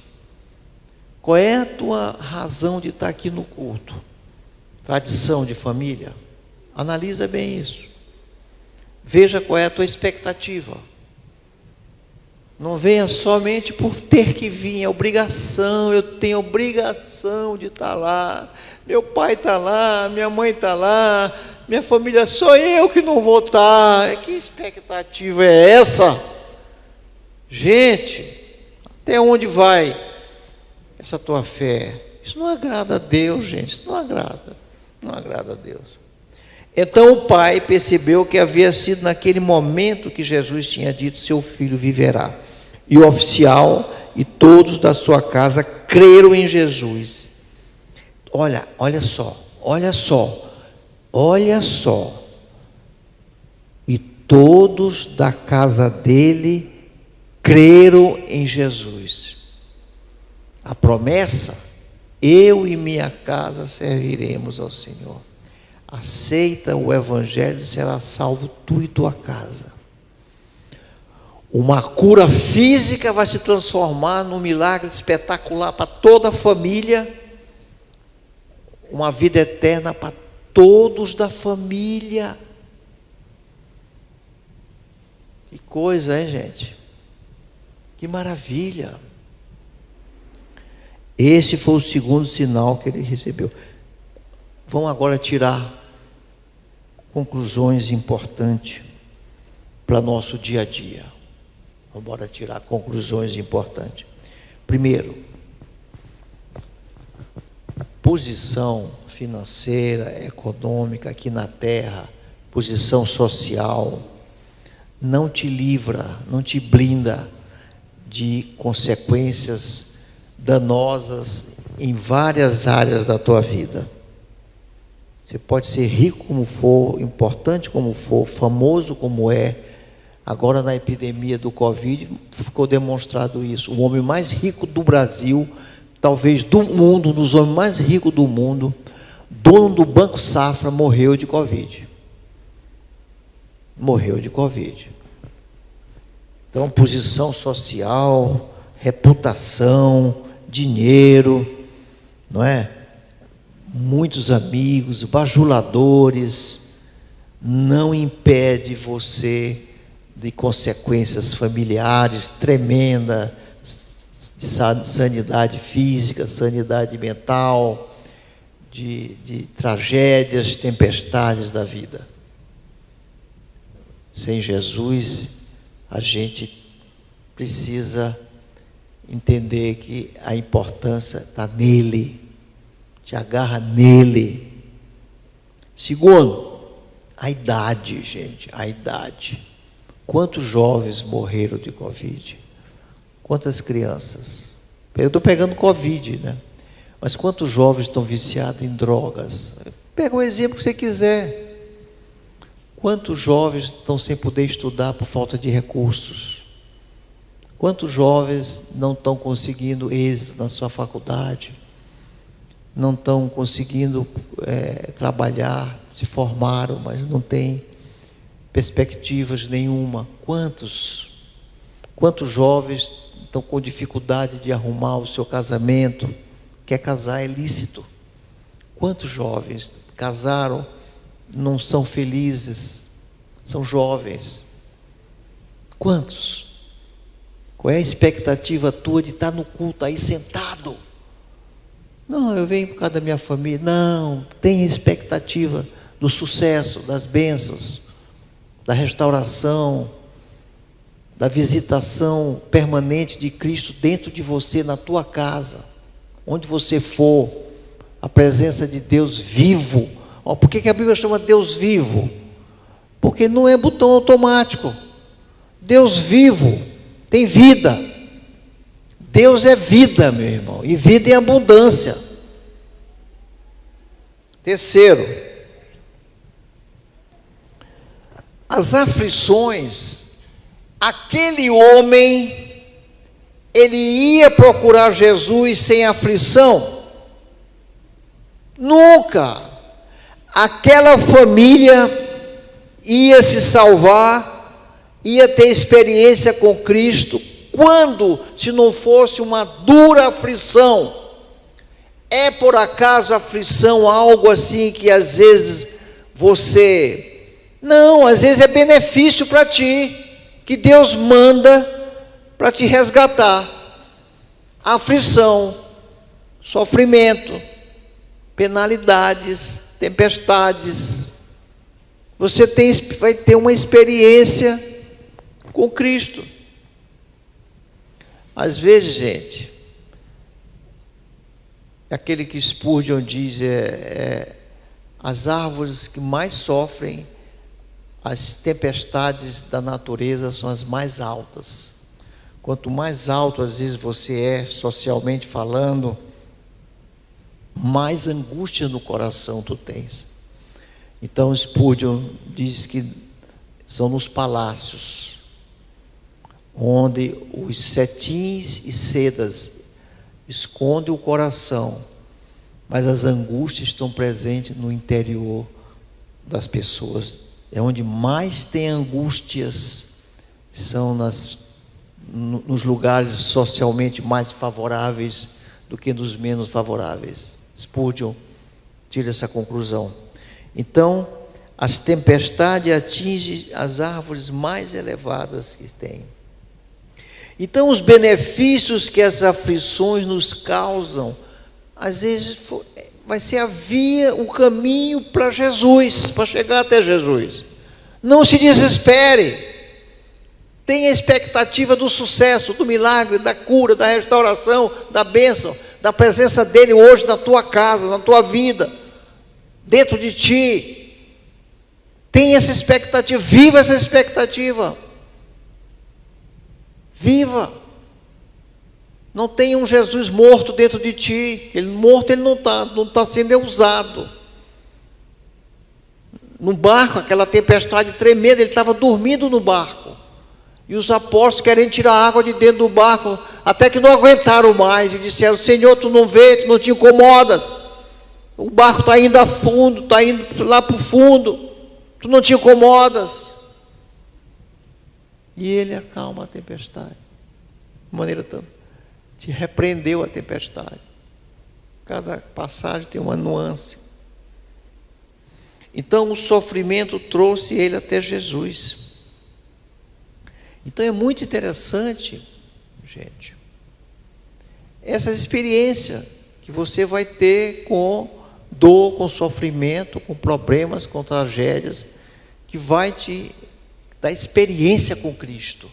Qual é a tua razão de estar aqui no culto? Tradição de família? Analisa bem isso. Veja qual é a tua expectativa. Não venha somente por ter que vir, é obrigação, eu tenho obrigação de estar lá, meu pai está lá, minha mãe está lá, minha família, sou eu que não vou estar. Que expectativa é essa? Gente, até onde vai essa tua fé? Isso não agrada a Deus, gente, isso não agrada a Deus. Então o pai percebeu que havia sido naquele momento que Jesus tinha dito, seu filho viverá. E o oficial e todos da sua casa creram em Jesus. Olha só. E todos da casa dele creram em Jesus. A promessa, eu e minha casa serviremos ao Senhor. Aceita o evangelho e será salvo tu e tua casa. Uma cura física vai se transformar num milagre espetacular para toda a família. Uma vida eterna para todos da família. Que coisa, hein, gente? Que maravilha. Esse foi o segundo sinal que ele recebeu. Vamos agora tirar conclusões importantes para nosso dia a dia. Vamos agora tirar conclusões importantes. Primeiro, posição financeira, econômica aqui na terra, posição social, não te livra, não te blinda de consequências danosas em várias áreas da tua vida. Você pode ser rico como for, importante como for, famoso como é. Agora na epidemia do Covid ficou demonstrado isso. O homem mais rico do Brasil, talvez do mundo, um dos homens mais ricos do mundo, dono do Banco Safra, morreu de Covid. Então, posição social, reputação, dinheiro, não é? Muitos amigos, bajuladores, não impede você de consequências familiares tremendas, sanidade física, sanidade mental, de tragédias, tempestades da vida. Sem Jesus, a gente precisa entender que a importância está nele, te agarra nele. Segundo, a idade, gente, a idade. Quantos jovens morreram de Covid? Quantas crianças? Eu estou pegando Covid, né? Mas quantos jovens estão viciados em drogas? Pega o exemplo que você quiser. Quantos jovens estão sem poder estudar por falta de recursos? Quantos jovens não estão conseguindo êxito na sua faculdade? Não estão conseguindo trabalhar, se formaram, mas não têm perspectivas nenhuma. Quantos jovens estão com dificuldade de arrumar o seu casamento? Quer casar é lícito. Quantos jovens casaram, não são felizes, são jovens? Quantos? Qual é a expectativa tua de estar no culto aí sentado? Não, eu venho por causa da minha família. Não, tem expectativa do sucesso, das bênçãos, da restauração, da visitação permanente de Cristo dentro de você, na tua casa, onde você for, a presença de Deus vivo. Por que a Bíblia chama Deus vivo? Porque não é botão automático. Deus vivo tem vida. Deus é vida, meu irmão, e vida em abundância. Terceiro, as aflições. Aquele homem, ele ia procurar Jesus sem aflição? Nunca. Aquela família ia se salvar, ia ter experiência com Cristo. Quando, se não fosse uma dura aflição? É por acaso aflição algo assim que às vezes você... Não, às vezes é benefício para ti, que Deus manda para te resgatar. Aflição, sofrimento, penalidades, tempestades. Você vai ter uma experiência com Cristo. Às vezes, gente, aquele que Spurgeon diz, as árvores que mais sofrem as tempestades da natureza são as mais altas. Quanto mais alto às vezes você é, socialmente falando, mais angústia no coração tu tens. Então Spurgeon diz que são nos palácios, onde os cetins e sedas escondem o coração, mas as angústias estão presentes no interior das pessoas. É onde mais tem angústias, são nos lugares socialmente mais favoráveis do que nos menos favoráveis. Spurgeon tira essa conclusão. Então, as tempestades atingem as árvores mais elevadas que tem. Então, os benefícios que as aflições nos causam, às vezes vai ser a via, o caminho para Jesus, para chegar até Jesus. Não se desespere. Tenha expectativa do sucesso, do milagre, da cura, da restauração, da bênção, da presença dele hoje na tua casa, na tua vida, dentro de ti. Tenha essa expectativa, viva essa expectativa. Viva. Não tem um Jesus morto dentro de ti. Morto ele não está sendo usado. No barco, aquela tempestade tremenda, ele estava dormindo no barco. E os apóstolos querendo tirar a água de dentro do barco, até que não aguentaram mais, e disseram: Senhor, tu não vê, tu não te incomodas, o barco está indo a fundo, está indo lá para o fundo, tu não te incomodas. E ele acalma a tempestade, de maneira tão... te repreendeu a tempestade. Cada passagem tem uma nuance. Então o sofrimento trouxe ele até Jesus. Então é muito interessante, gente, essa experiência que você vai ter com dor, com sofrimento, com problemas, com tragédias, que vai te dar experiência com Cristo.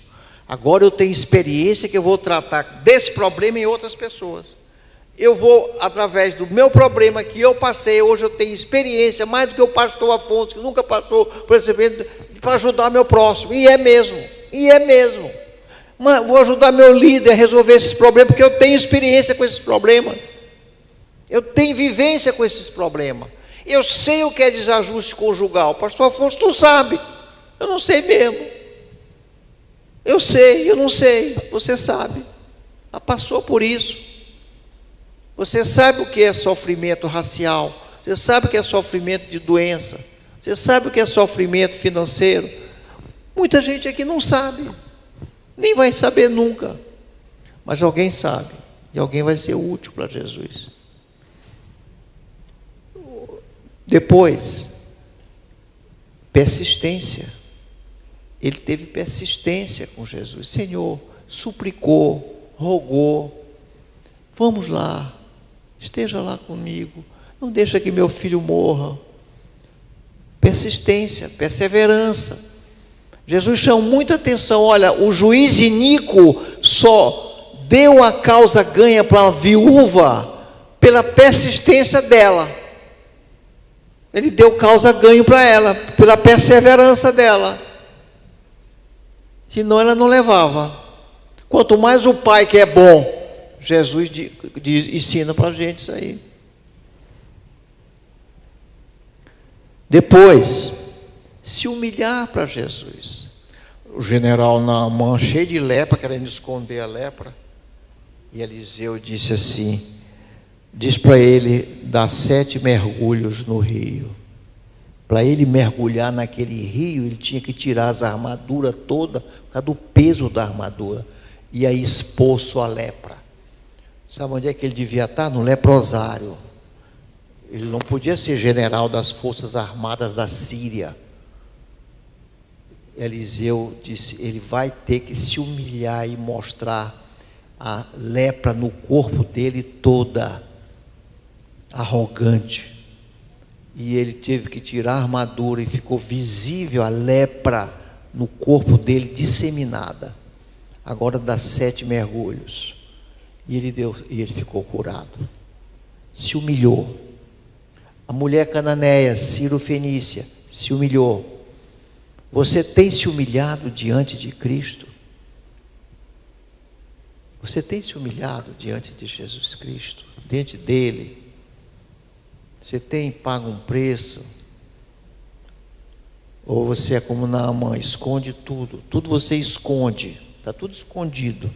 Agora eu tenho experiência que eu vou tratar desse problema em outras pessoas. Eu vou, através do meu problema que eu passei, hoje eu tenho experiência, mais do que o pastor Afonso, que nunca passou por esse evento, para ajudar meu próximo. E é mesmo. Mas vou ajudar meu líder a resolver esses problemas, porque eu tenho experiência com esses problemas. Eu tenho vivência com esses problemas. Eu sei o que é desajuste conjugal. Pastor Afonso, tu sabe. Eu não sei mesmo. Eu sei, eu não sei. Você sabe. Já passou por isso. Você sabe o que é sofrimento racial. Você sabe o que é sofrimento de doença. Você sabe o que é sofrimento financeiro. Muita gente aqui não sabe. Nem vai saber nunca. Mas alguém sabe. E alguém vai ser útil para Jesus. Depois, persistência. Ele teve persistência com Jesus. Senhor, suplicou, rogou. Vamos lá. Esteja lá comigo. Não deixa que meu filho morra. Persistência, perseverança. Jesus chama muita atenção. Olha, o juiz iníquo só deu a causa ganha para a viúva pela persistência dela. Ele deu causa ganho para ela, pela perseverança dela. Senão ela não levava. Quanto mais o pai que é bom, Jesus ensina para a gente isso aí. Depois, se humilhar para Jesus. O general Naamã, cheio de lepra, querendo esconder a lepra. E Eliseu disse assim, diz para ele dar 7 mergulhos no rio. Para ele mergulhar naquele rio, ele tinha que tirar as armaduras todas, por causa do peso da armadura. E aí expor sua lepra. Sabe onde é que ele devia estar? No leprosário. Ele não podia ser general das forças armadas da Síria. Eliseu disse, ele vai ter que se humilhar e mostrar a lepra no corpo dele toda, arrogante. E ele teve que tirar a armadura e ficou visível a lepra no corpo dele, disseminada. Agora dá 7 mergulhos. E ele ficou curado. Se humilhou. A mulher cananeia, Ciro Fenícia, se humilhou. Você tem se humilhado diante de Cristo? Você tem se humilhado diante de Jesus Cristo? Diante dele? Você tem pago um preço? Ou você é como Naamã, esconde tudo? Tudo você esconde, está tudo escondido.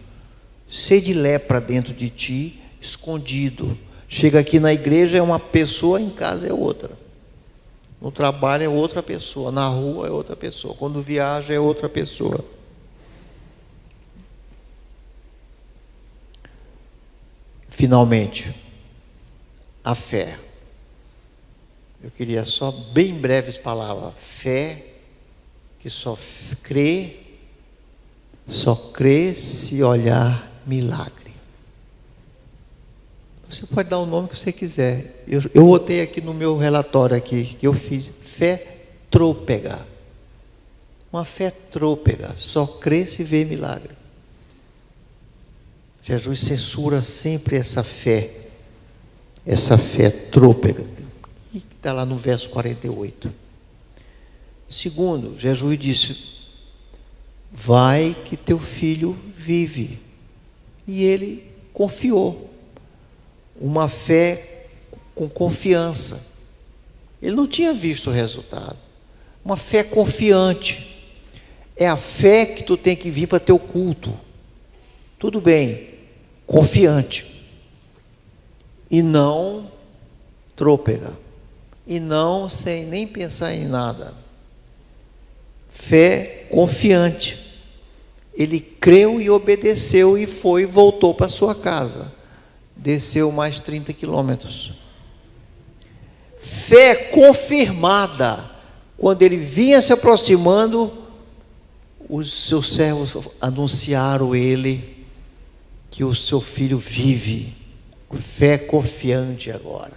Cheio de lepra dentro de ti, escondido. Chega aqui na igreja é uma pessoa, em casa é outra. No trabalho é outra pessoa, na rua é outra pessoa, quando viaja é outra pessoa. Finalmente, a fé. Eu queria só bem breves palavras. Fé que só crê se olhar milagre. Você pode dar o nome que você quiser. Eu botei aqui no meu relatório aqui, que eu fiz, fé trôpega. Uma fé trôpega, só crê se vê milagre. Jesus censura sempre essa fé trôpega, que está lá no verso 48. Segundo, Jesus disse, vai que teu filho vive. E ele confiou. Uma fé com confiança. Ele não tinha visto o resultado. Uma fé confiante. É a fé que tu tem que vir para teu culto. Tudo bem, confiante. E não trôpega. E não sem nem pensar em nada. Fé confiante. Ele creu e obedeceu e foi e voltou para sua casa. Desceu mais 30 quilômetros. Fé confirmada. Quando ele vinha se aproximando, os seus servos anunciaram ele que o seu filho vive. Fé confiante agora.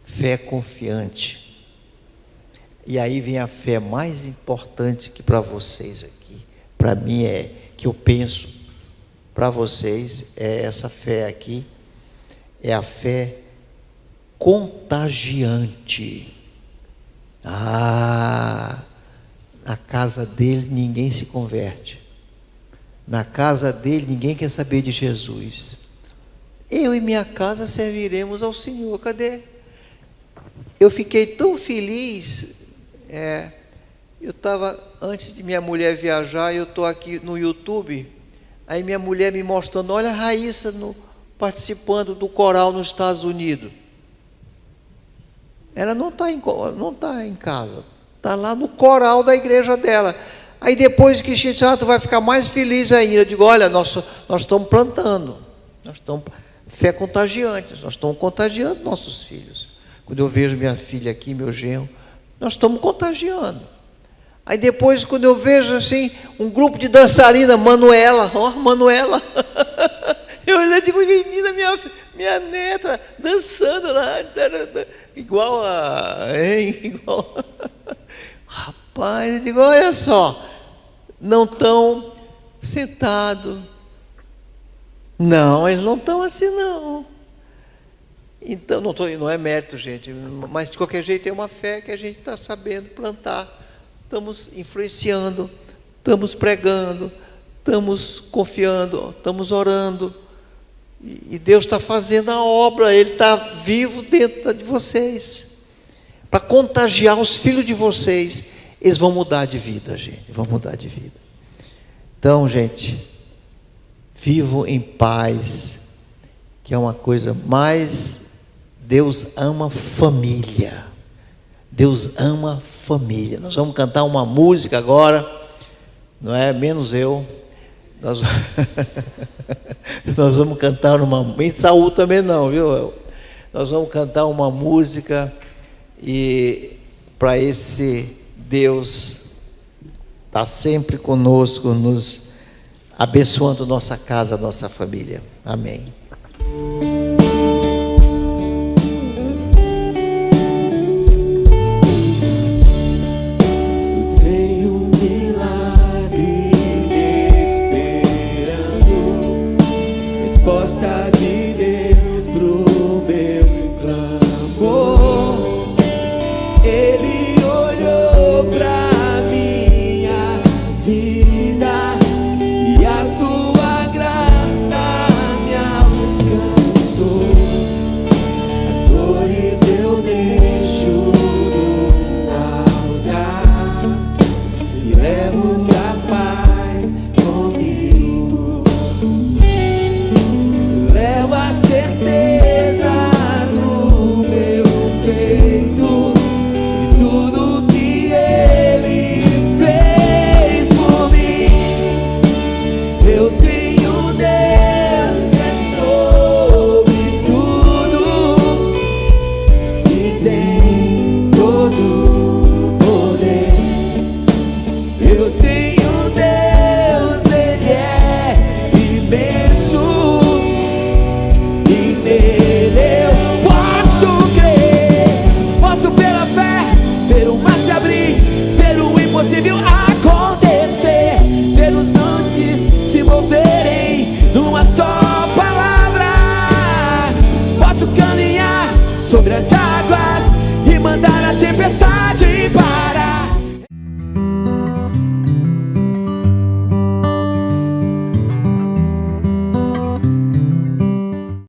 fé confiante. E aí vem a fé mais importante que para vocês aqui, para mim que eu penso, para vocês é essa fé aqui, é a fé contagiante. Na casa dele ninguém se converte, na casa dele ninguém quer saber de Jesus. Eu e minha casa serviremos ao Senhor. Cadê? Eu fiquei tão feliz. Eu estava, antes de minha mulher viajar, eu estou aqui no YouTube, aí minha mulher me mostrando, olha a Raíssa participando do coral nos Estados Unidos. Ela não está em casa, está lá no coral da igreja dela. Aí depois que disse, tu vai ficar mais feliz ainda. Eu digo, olha, nós estamos plantando, fé contagiante, nós estamos contagiando nossos filhos. Quando eu vejo minha filha aqui, meu genro, nós estamos contagiando. Aí depois, quando eu vejo assim, um grupo de dançarina, Manuela, eu olhei e digo, menina, minha neta, dançando lá, igual rapaz, eu digo, olha só, não estão sentados, não, eles não estão assim não. Então, não é mérito, gente, mas de qualquer jeito é uma fé que a gente está sabendo plantar. Estamos influenciando, estamos pregando, estamos confiando, estamos orando. E Deus está fazendo a obra, Ele está vivo dentro de vocês. Para contagiar os filhos de vocês, eles vão mudar de vida, gente, vão mudar de vida. Então, gente, vivam em paz, que é uma coisa mais... Deus ama família. Deus ama família. Nós vamos cantar uma música agora, não é? Menos eu. Nós vamos cantar em Saúl também não, viu? Nós vamos cantar uma música e para esse Deus estar sempre conosco, nos abençoando nossa casa, nossa família. Amém.